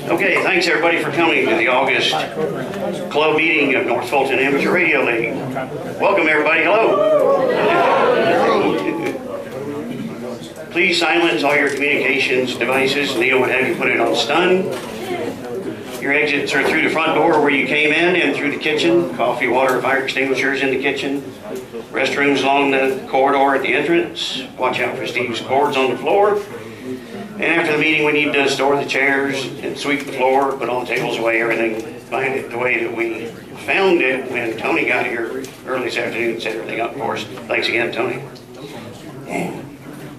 Okay, thanks everybody for coming to the August club meeting of North Fulton Amateur Radio League. Welcome everybody, hello. Please silence all your communications devices. Neil would have you put it on stun. Your exits are through the front door where you came in and through the kitchen. Coffee, water, fire extinguishers in the kitchen. Restrooms along the corridor at the entrance. Watch out for Steve's cords on the floor. And after the meeting, we need to store the chairs and sweep the floor, put all the tables away, everything, find it the way that we found it when Tony got here early this afternoon and set everything up for us. Thanks again, Tony.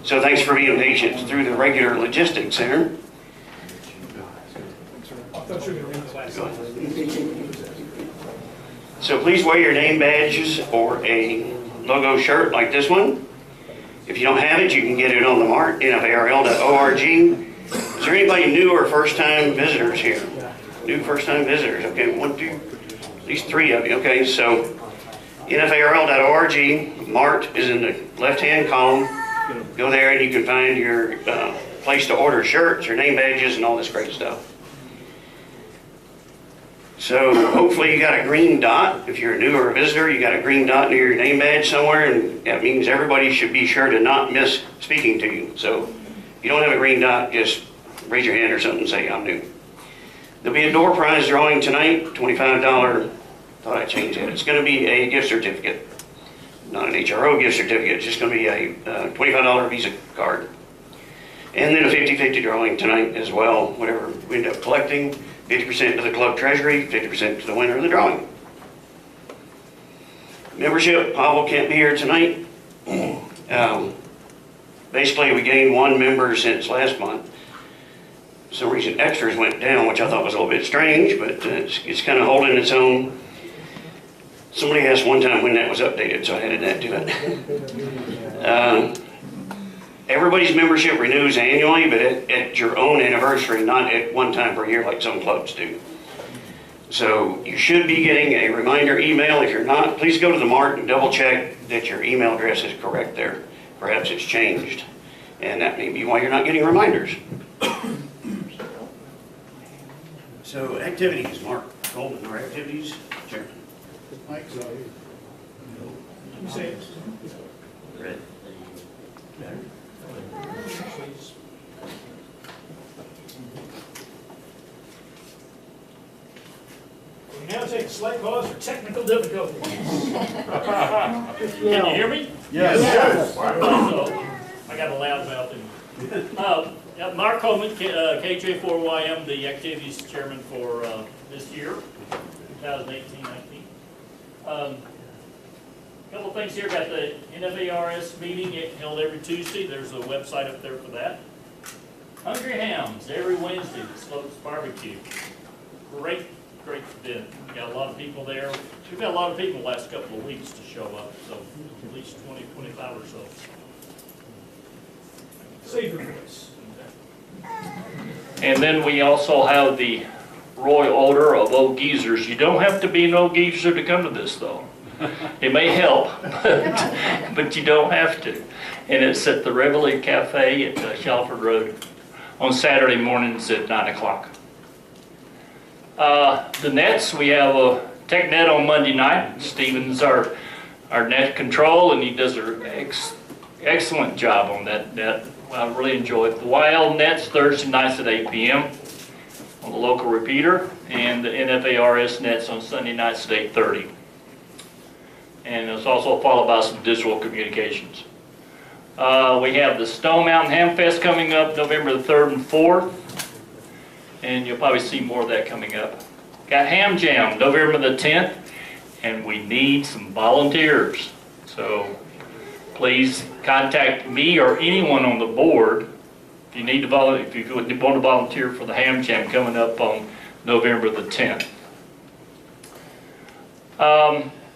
So thanks for being patient through the regular logistics there. So please wear your name badges or a logo shirt like this one. If you don't have it, you can get it on the mart, NFARL.org. Is there anybody new or first-time visitors here? New first-time visitors. Okay, one, two, at least three of you. Okay, so NFARL.org, mart is in the left-hand column. Go there and you can find your place to order shirts, your name badges, and all this great stuff. So hopefully you got a green dot. If you're a new or a visitor, you got a green dot near your name badge somewhere, and that means everybody should be sure to not miss speaking to you. So if you don't have a green dot, just raise your hand or something and say, I'm new. There'll be a door prize drawing tonight, $25, thought I changed it. It's going to be a gift certificate, not an HRO gift certificate. It's just going to be a $25 Visa card. And then a 50-50 drawing tonight as well, whatever we end up collecting. 50% to the club treasury, 50% to the winner of the drawing. Membership, Pavel can't be here tonight. Basically, we gained one member since last month. For some reason, extras went down, which I thought was a little bit strange, but it's kind of holding its own. Somebody asked one time when that was updated, so I added that to it. Everybody's membership renews annually, but at your own anniversary, not at one time per year like some clubs do. So you should be getting a reminder email. If you're not, please go to the mart and double check that your email address is correct there. Perhaps it's changed, and that may be why you're not getting reminders. So activities, Mark Goldman, our activities chairman. Mike's out here. You say it. Red. Better. We now take a slight pause for technical difficulties. Can you hear me? Yes. I got a loud mouth in. Mark Coleman, KJ4YM, the activities chairman for this year, 2018-19. Couple of things here. Got the NFARS meeting held every Tuesday. There's a website up there for that. Hungry Hams every Wednesday. Slopes Barbecue. Great event. Got a lot of people there. We've got a lot of people the last couple of weeks to show up. So at least 20, 25 or so. Save your voice. And then we also have the Roy Odor of Old Geezers. You don't have to be an old geezer to come to this though. It may help, but you don't have to. And it's at the Reveille Cafe at Shalford Road on Saturday mornings at 9 o'clock. The nets, we have a tech net on Monday night. Steven's our net control, and he does an excellent job on that net. I really enjoy it. The YL nets Thursday nights at 8 p.m. on the local repeater, and the NFARS nets on Sunday nights at 8:30. And it's also followed by some digital communications. We have the Stone Mountain Ham Fest coming up November the 3rd and 4th. And you'll probably see more of that coming up. Got Ham Jam November the 10th. And we need some volunteers. So please contact me or anyone on the board if you need to volunteer, if you want to volunteer for the Ham Jam coming up on November the 10th.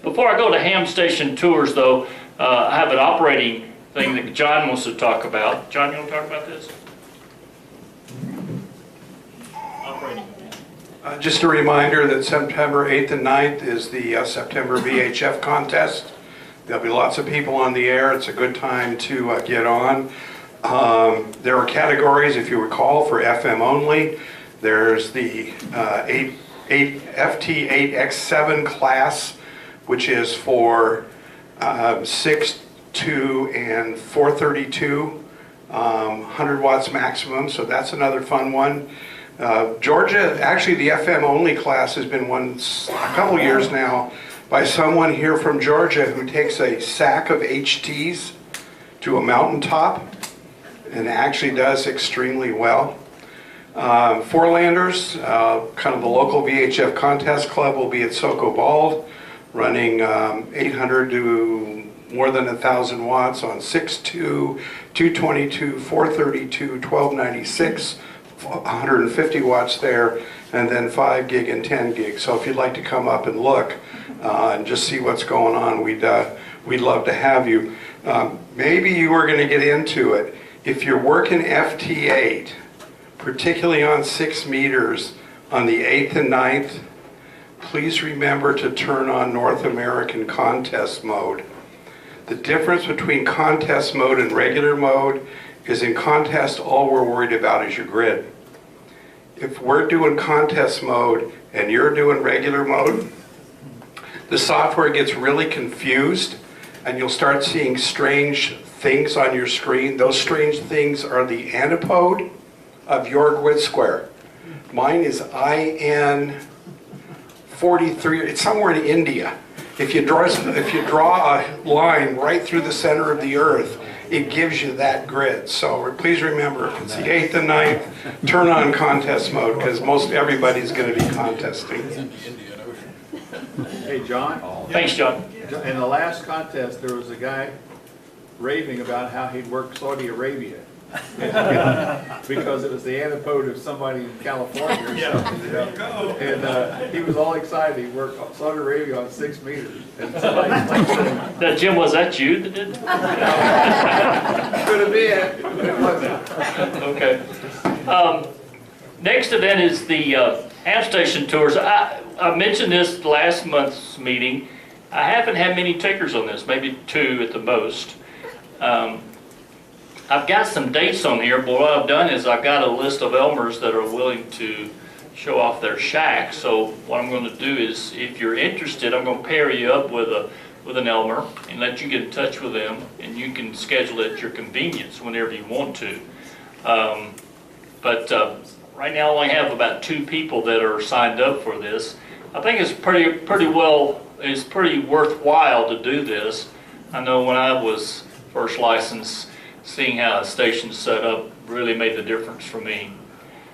Before I go to ham station tours, though, I have an operating thing that John wants to talk about. John, you want to talk about this? Operating. Just a reminder that September 8th and 9th is the September VHF contest. There'll be lots of people on the air. It's a good time to get on. There are categories, if you recall, for FM only. There's the FT8X7 class, which is for 6, 2, and 432, 100 watts maximum, so that's another fun one. Georgia, actually the FM only class has been won a couple years now by someone here from Georgia who takes a sack of HTs to a mountaintop and actually does extremely well. Forelanders, kind of the local VHF contest club, will be at Soco Bald, running 800 to more than 1,000 watts on 6.2, 222, 432, 1296, 150 watts there, and then 5 gig and 10 gig. So if you'd like to come up and look and just see what's going on, we'd love to have you. Maybe you are going to get into it. If you're working FT8, particularly on 6 meters on the 8th and 9th, please remember to turn on North American contest mode. The difference between contest mode and regular mode is in contest, all we're worried about is your grid. If we're doing contest mode and you're doing regular mode, the software gets really confused and you'll start seeing strange things on your screen. Those strange things are the antipode of your grid square. Mine is IN43, it's somewhere in India. If you draw a line right through the center of the earth, it gives you that grid. So please remember, if it's the 8th and 9th, turn on contest mode because most everybody's going to be contesting. Hey, John, Thanks, John. in the last contest, there was a guy raving about how he'd worked Saudi Arabia. Because it was the antipode of somebody in California or something, you know. And he was all excited. He worked Saudi Arabia on 6 meters. And somebody Now, Jim, was that you that did that? could have been, but it wasn't. Okay. Next event is the amp station tours. I mentioned this last month's meeting. I haven't had many takers on this, maybe 2 at the most. I've got some dates on here, but what I've done is I've got a list of Elmers that are willing to show off their shack. So what I'm going to do is, if you're interested, I'm going to pair you up with an Elmer and let you get in touch with them, and you can schedule it at your convenience whenever you want to. But right now I only have about 2 people that are signed up for this. I think it's pretty worthwhile to do this. I know when I was first licensed, seeing how a station's set up really made the difference for me.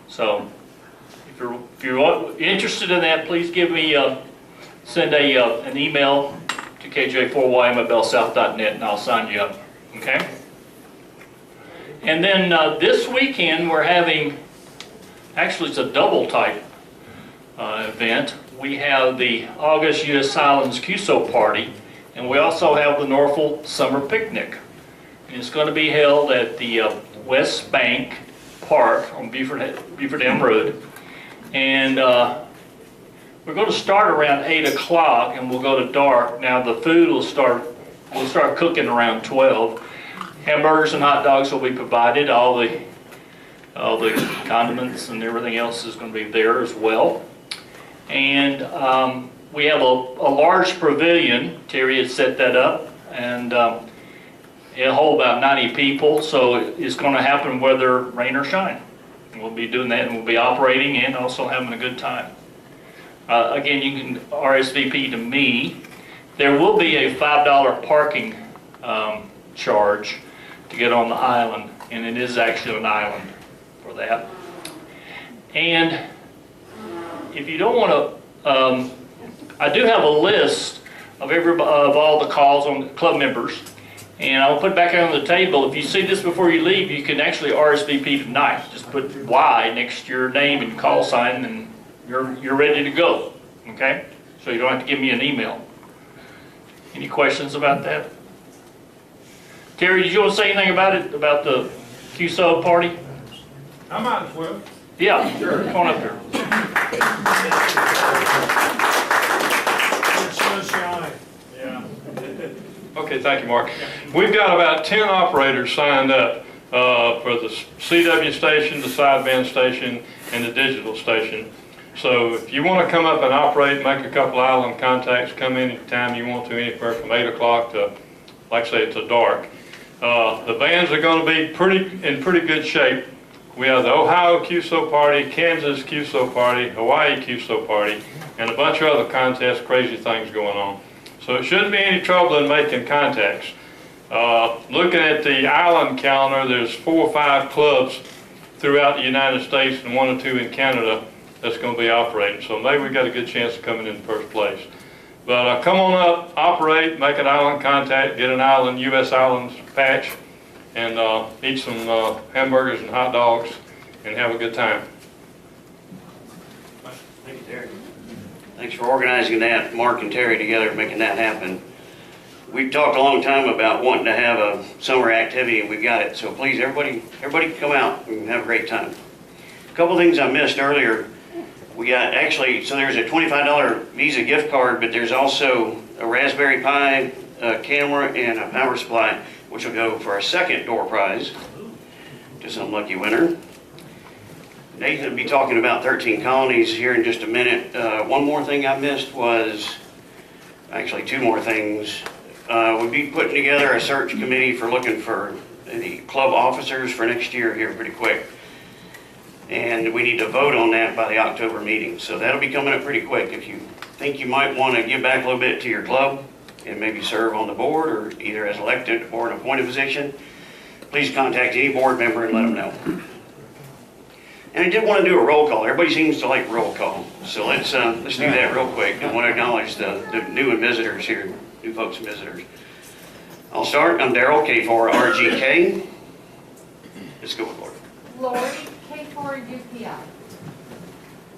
So if you're interested in that, please give me send an email to kj4ymabelsouth.net and I'll sign you up. Okay. And then this weekend we're having, actually it's a double type event. We have the August U.S. Islands QSO party, and we also have the Norfolk Summer Picnic. It's going to be held at the West Bank Park on Beaufort Dam Road. And we're going to start around 8 o'clock and we'll go to dark. Now the food we'll start cooking around 12. Hamburgers and hot dogs will be provided. All the condiments and everything else is going to be there as well. And we have a large pavilion. Terry had set that up, and it'll hold about 90 people, so it's going to happen whether rain or shine. We'll be doing that, and we'll be operating and also having a good time. Again, you can RSVP to me. There will be a $5 parking charge to get on the island, and it is actually an island for that. And if you don't want to, I do have a list of all the calls on club members. And I'll put it back on the table. If you see this before you leave, you can actually RSVP tonight. Just put Y next to your name and call sign, and you're ready to go. Okay? So you don't have to give me an email. Any questions about that? Terry, did you want to say anything about it, about the QSO party? I might as well. Yeah, sure. Come on up here. It's so shiny. Yeah. Okay, thank you, Mark. We've got about 10 operators signed up. for the CW station, the sideband station, and the digital station. So if you want to come up and operate, make a couple island contacts, come in anytime you want to, anywhere from 8 o'clock to, like I say, to dark. The bands are going to be in pretty good shape. We have the Ohio QSO party, Kansas QSO party, Hawaii QSO party, and a bunch of other contests, crazy things going on. So it shouldn't be any trouble in making contacts. Looking at the island calendar, there's 4 or 5 clubs throughout the United States and 1 or 2 in Canada that's going to be operating. So maybe we've got a good chance of coming in first place. But come on up, operate, make an island contact, get an island, U.S. Islands patch, and eat some hamburgers and hot dogs and have a good time. Thank you, Terry. Thanks for organizing that, Mark and Terry together, making that happen. We've talked a long time about wanting to have a summer activity, and we've got it. So please, everybody come out and have a great time. A couple things I missed earlier. We got so there's a $25 Visa gift card, but there's also a Raspberry Pi, a camera, and a power supply, which will go for our second door prize to some lucky winner. Nathan will be talking about 13 colonies here in just a minute. One more thing I missed was, actually 2 more things. We'll be putting together a search committee for looking for the club officers for next year here pretty quick. And we need to vote on that by the October meeting. So that'll be coming up pretty quick. If you think you might want to give back a little bit to your club and maybe serve on the board or either as elected or an appointed position, please contact any board member and let them know. And I did want to do a roll call. Everybody seems to like roll call. So let's do that real quick. I want to acknowledge the new visitors here, new folks and visitors. I'll start. I'm Daryl, K4RGK. Let's go with Lord. Lori, K4 UPI. I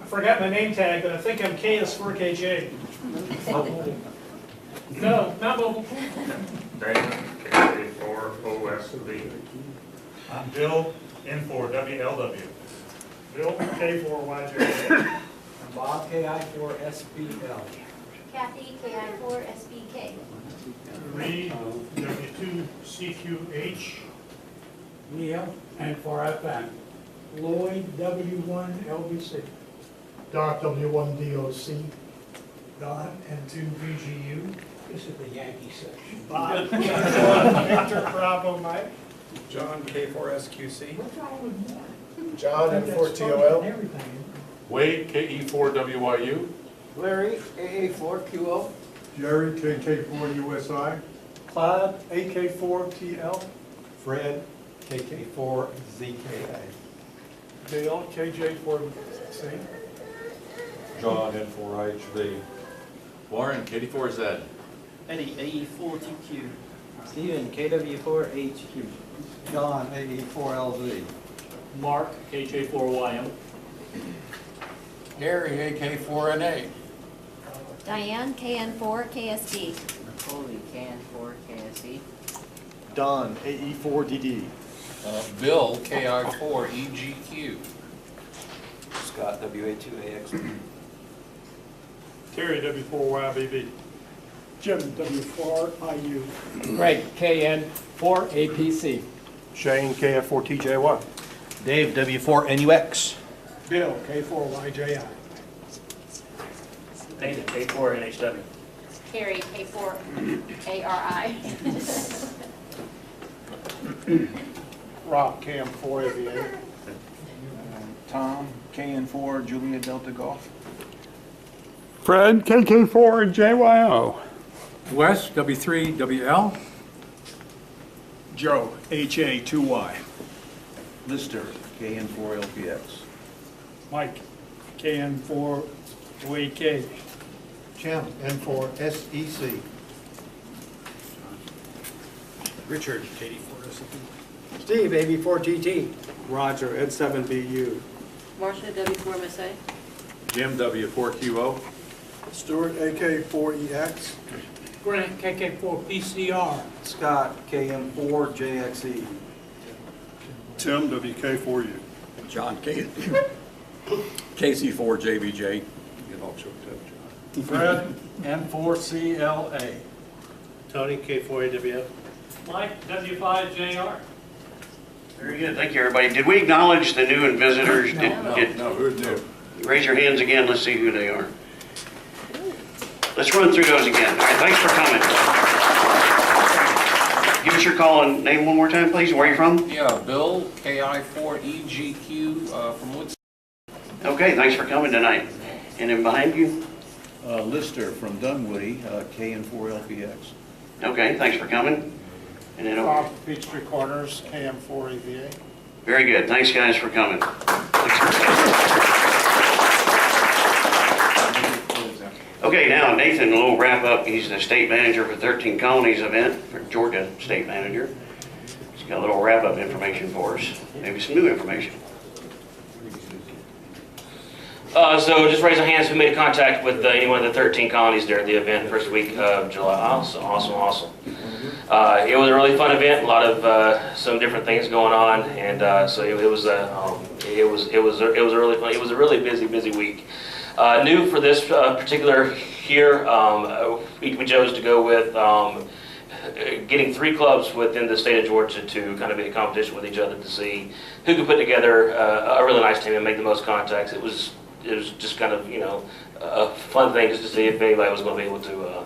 forgot my name tag, but I think I'm KS4KJ. No, not mobile. Dan, K4 OSB. I'm Bill, N4WLW. Bill, K4YJ. I'm Bob, KI4SBL. Kathy, KI4SBK. Reed, W2CQH. Neil, N4FN. Lloyd, W1LBC. Doc, W1DOC. Don, N2VGU. This is the Yankee section. Bob, Victor, Bravo, Mike. John, K4SQC. What's wrong with that? John, That's N4TOL. fun and everything. Wade, KE4WYU. Larry, AA4QO. Jerry, KK4USI. Clyde, AK4TL. Fred, KK4ZKA. Dale, KJ4C. John, N4HV. Warren, KD4Z. Eddie, AE4TQ. Steven, KW4HQ. John, AE4LZ. Mark, KJ4YM. Gary, AK4NA. Diane, KN4KSD. Holy KN4KSE. Don, AE4DD. Bill, KI4EGQ. Scott, WA2AX. Terry, W4YBB. Jim, W4IU. Greg, KN4APC. Shane, KF4TJY. Dave, W4NUX. Bill, K4YJI. Nathan, K4NHW. Carrie, K4ARI. Rob, KM4AVA. Tom, KN4 Julia Delta Golf. Fred, KK4JYO. Wes, W3WL. Joe, HA2Y. Lister, KN4LPX. Mike, KN4OAK. Jim, N4SEC. Richard, KD4SCP. Steve, AB4TT. Roger, Ed7BU. Marcia, W4MSA. Jim, W4QO. Stuart, AK4EX. Grant, KK4PCR. Scott, KM4JXE. Tim, WK4U. John, KC4JBJ. Get all choked up, John. Fred, N4CLA. Tony, K4AWF. Mike, W5JR. Very good, thank you, everybody. Did we acknowledge the new and visitors? No, who's new? Raise your hands again, let's see who they are. Let's run through those again. All right, thanks for coming. Give us your call and name one more time, please, where are you from? Yeah, Bill, KI4EGQ from Woods. Okay, thanks for coming tonight. And then behind you? Lister from Dunwoody, KN4LPX. Okay, thanks for coming. And then over. Bob, Peachtree Corners, KM4 EVA. Very good, thanks guys for coming. Okay, now Nathan will wrap up. He's the state manager for 13 Colonies event, for Georgia state manager. He's got a little wrap-up information for us, maybe some new information. So just raise your hands who made contact with any one of the 13 colonies during the event first week of July. Awesome. It was a really fun event, a lot of some different things going on, and so it was really fun. It was a really busy week. New for this particular year, we chose to go with getting 3 clubs within the state of Georgia to kind of be a competition with each other to see who could put together a really nice team and make the most contacts. It was just kind of, a fun thing just to see if anybody was going to be able to,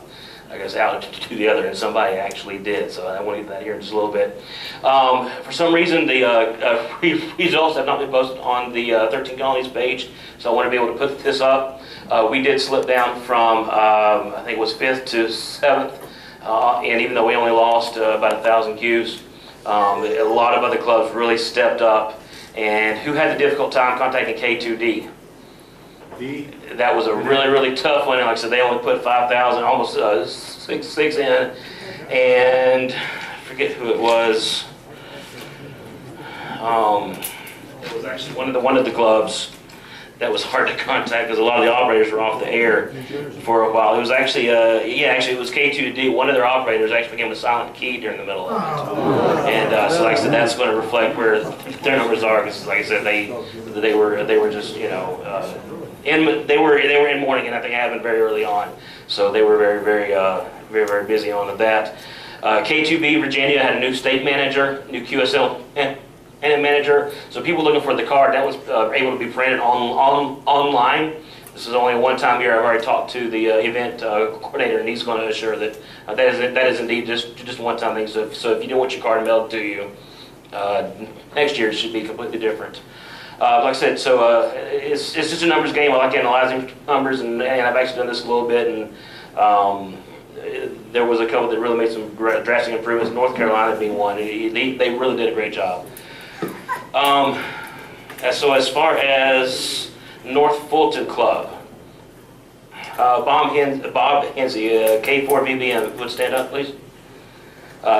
out to the other, and somebody actually did. So I want to get that here in just a little bit. For some reason, the results have not been posted on the 13 Colonies page, so I want to be able to put this up. We did slip down from, I think it was 5th to 7th, and even though we only lost about 1,000 cues, a lot of other clubs really stepped up. And who had the difficult time contacting K2D? That was a really tough one. Like I said, they only put 5,000, almost six in, and I forget who it was. It was actually one of the clubs that was hard to contact because a lot of the operators were off the air for a while. It was actually, it was K2D. One of their operators actually became a silent key during the middle of it. And so, like I said, that's going to reflect where their numbers are. Because, like I said, they were just, they were in mourning, and I think it happened very early on. So they were very busy on that. K2B Virginia had a new state manager, new QSL and manager. So people looking for the card, that was able to be printed online. This is only a one-time year. I've already talked to the event coordinator, and he's going to assure that that is indeed just a one-time thing. So if you don't want your card mailed to you, next year it should be completely different. Like I said, so it's just a numbers game. I like analyzing numbers, and I've actually done this a little bit. And there was a couple that really made some drastic improvements. North Carolina being one. They really did a great job. So as far as North Fulton Club, Bob Hensey, K4VBM, would stand up, please.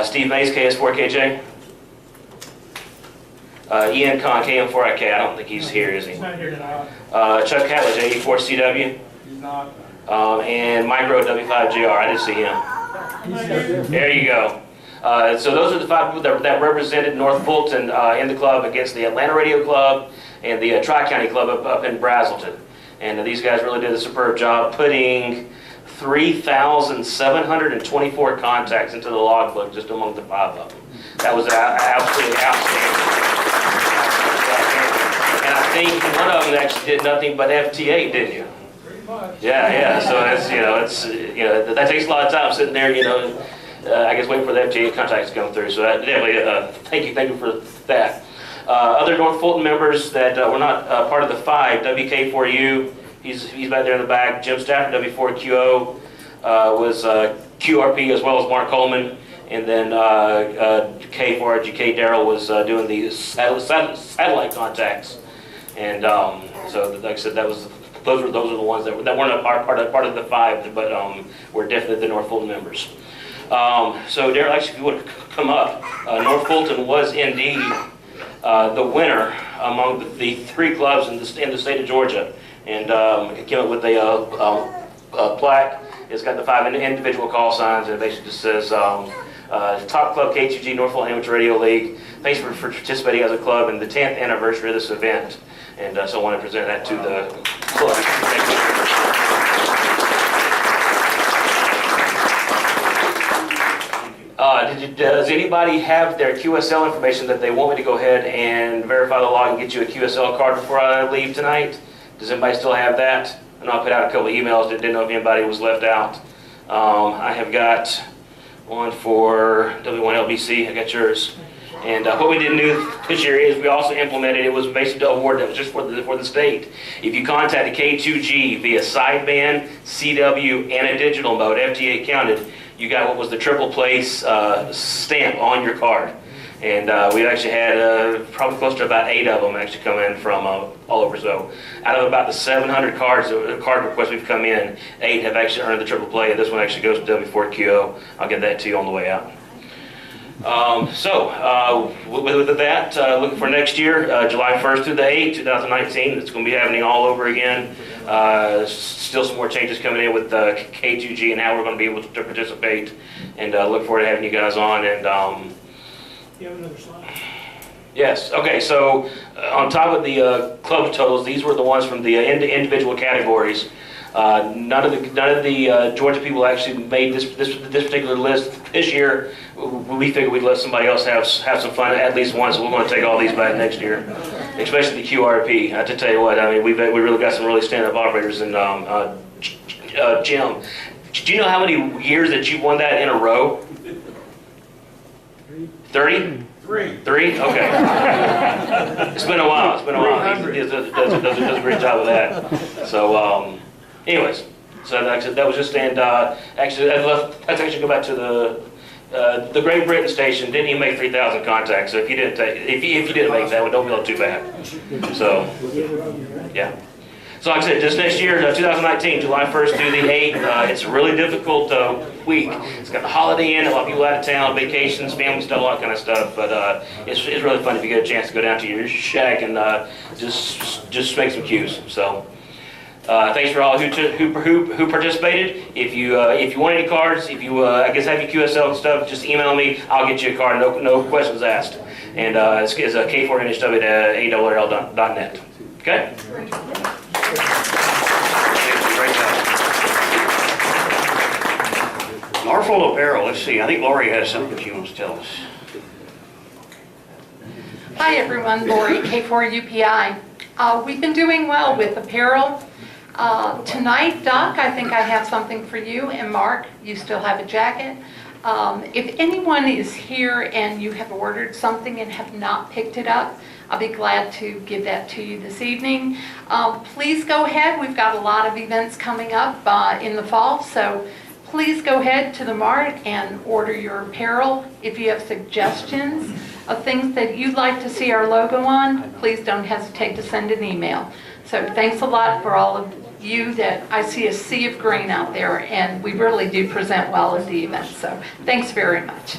Steve Mays, KS4KJ. Ian Kahn, KM4IK. I don't think he's here, is he? He's not here tonight. Chuck Catlett, JE4CW. He's not. And Micro W5GR. I didn't see him. There you go. So those are the 5 people that represented North Fulton in the club against the Atlanta Radio Club and the Tri-County Club up in Brazelton. And these guys really did a superb job putting 3,724 contacts into the logbook just among the 5 of them. That was absolutely outstanding. And I think one of them actually did nothing but FT8, didn't you? Pretty much. Yeah. So that takes a lot of time sitting there, I guess waiting for the FTA contacts to come through. So definitely, thank you for that. Other North Fulton members that were not part of the 5, WK4U, he's back there in the back. Jim Stafford, W4QO, was QRP as well as Mark Coleman. And then K4GK Darrell was doing the satellite contacts. And so, like I said, those are the ones that weren't a part of the 5, but were definitely the North Fulton members. So Darrell, actually, if you would come up, North Fulton was indeed the winner among the 3 clubs in the state of Georgia, and it came up with a plaque. It's got the 5 individual call signs, and it basically just says, Top Club K2G North Fulton Amateur Radio League. Thanks for participating as a club in the 10th anniversary of this event. And so I want to present that to the club. Thank you. Does anybody have their QSL information that they want me to go ahead and verify the log and get you a QSL card before I leave tonight? Does anybody still have that? And I'll put out a couple of emails that didn't know if anybody was left out. I have got one for W1LBC. I got yours. And what we didn't do this year is we also implemented, it was basically an award that was just for the state. If you contact the K2G via sideband, CW, and a digital mode, FTA counted, you got what was the triple place stamp on your card. And we actually had probably close to about 8 of them actually come in from all over. So out of about the 700 card requests we've come in, 8 have actually earned the triple play. And this one actually goes to W4QO. I'll get that to you on the way out. With that, looking for next year, July 1st through the 8th, 2019, it's going to be happening all over again. Still some more changes coming in with K2G and how we're going to be able to participate, and look forward to having you guys on. And You have another slide? yes, okay, so on top of the club totals, these were the ones from the individual categories. None of the Georgia people actually made this particular list this year. We figured we'd let somebody else have some fun at least once, so we're going to take all these back next year, especially the QRP. To tell you what, I mean, we really got some really stand-up operators. And Jim, do you know how many years that you've won that in a row? 30? 3. Okay. It's been a while. He does a great job of that. So, anyways, so that was just, and actually, let's actually go back to the Great Britain station. Didn't even make 3,000 contacts. So if you didn't make that one, don't feel too bad. So, yeah. So like I said, just next year, 2019, July 1st through the 8th, it's a really difficult week. It's got the holiday in, a lot of people out of town, vacations, family stuff, all that kind of stuff. But it's really fun if you get a chance to go down to your shack and just make some cues. So thanks for all who participated. If you want any cards, if you I guess have your QSL and stuff, just email me. I'll get you a card. No questions asked. And it's K4NHW at ARRL.net. Okay. Great job. NFARL apparel, let's see, I think Lori has something she wants to tell us. Hi everyone, Lori, K4UPI. We've been doing well with apparel. Tonight, Doc, I think I have something for you, and Mark, you still have a jacket. If anyone is here and you have ordered something and have not picked it up, I'll be glad to give that to you this evening. Please go ahead. We've got a lot of events coming up in the fall, so please go ahead to the Mart and order your apparel. If you have suggestions of things that you'd like to see our logo on, please don't hesitate to send an email. So thanks a lot for all of you. That I see a sea of green out there, and we really do present well at the event. So thanks very much.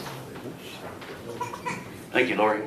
Thank you, Lori.